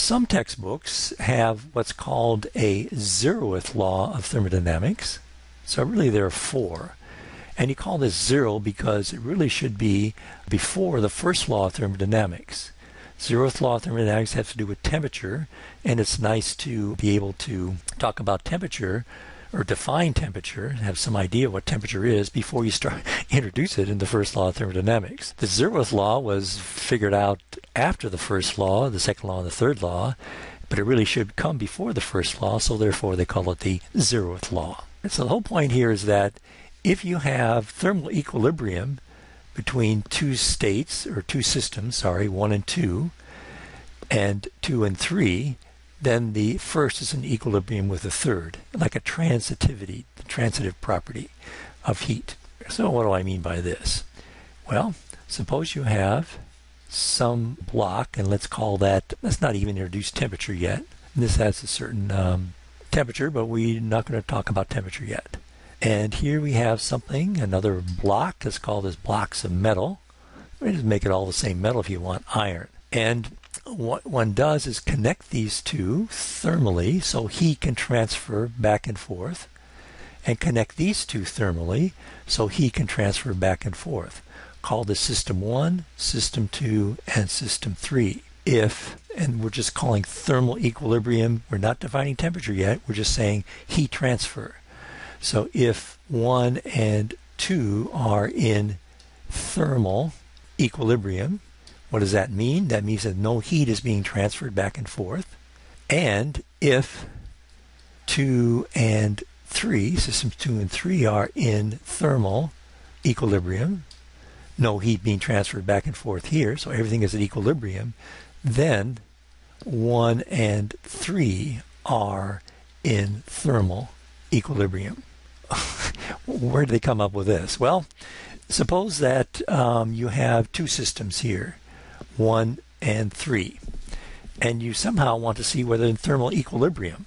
Some textbooks have what's called a zeroth law of thermodynamics. So really there are four. And you call this zero because it really should be before the first law of thermodynamics. Zeroth law of thermodynamics has to do with temperature, and it's nice to be able to talk about temperature or define temperature, have some idea what temperature is before you start introduce it in the first law of thermodynamics. The zeroth law was figured out after the first law, the second law, and the third law, but it really should come before the first law, so therefore they call it the zeroth law. And so the whole point here is that if you have thermal equilibrium between two states, or two systems, 1 and 2, and 2 and 3, then the first is in equilibrium with the third, like a transitivity, the transitive property of heat. So what do I mean by this? Well, suppose you have some block, and let's not even introduce temperature yet. This has a certain temperature, but we're not going to talk about temperature yet. And here we have something, another block. Let's call this blocks of metal. We just make it all the same metal if you want iron. And what one does is connect these two thermally so heat can transfer back and forth, and connect these two thermally so heat can transfer back and forth. Call this system 1, system 2, and system 3. And we're just calling thermal equilibrium, we're not defining temperature yet, we're just saying heat transfer. So if 1 and 2 are in thermal equilibrium, what does that mean? That means that no heat is being transferred back and forth. And if 2 and 3, systems 2 and 3 are in thermal equilibrium, no heat being transferred back and forth here, so everything is at equilibrium, then 1 and 3 are in thermal equilibrium. Where did they come up with this? Well, suppose that you have two systems here, 1 and 3, and you somehow want to see whether in thermal equilibrium.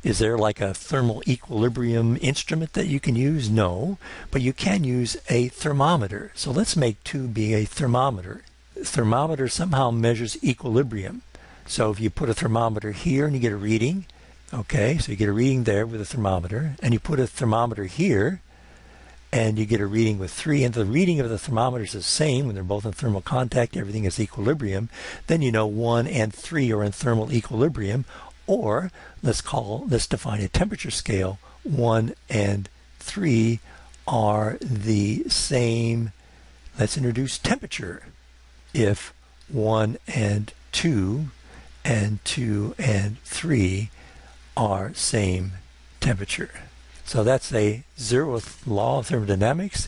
Is there like a thermal equilibrium instrument that you can use? No, but you can use a thermometer. So let's make 2 be a thermometer. The thermometer somehow measures equilibrium. So if you put a thermometer here and you get a reading, okay, so you get a reading there with a thermometer, and you put a thermometer here, and you get a reading with 3, and the reading of the thermometer is the same when they're both in thermal contact, everything is equilibrium, then you know 1 and 3 are in thermal equilibrium. Or let's define a temperature scale. 1 and 3 are the same. Let's introduce temperature. If 1 and 2 and 2 and 3 are same temperature. So that's a zeroth law of thermodynamics.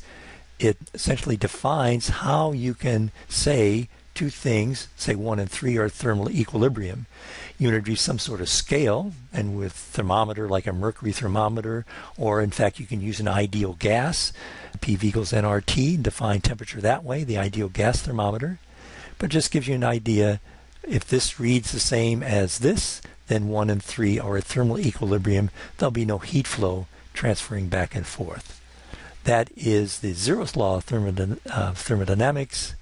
It essentially defines how you can say two things, say 1 and 3 are thermal equilibrium. You introduce some sort of scale, and with thermometer like a mercury thermometer, or in fact you can use an ideal gas, PV equals nRT, and define temperature that way, the ideal gas thermometer. But it just gives you an idea, if this reads the same as this, then 1 and 3 are at thermal equilibrium. There'll be no heat flow transferring back and forth. That is the zeroth law of thermodynamics.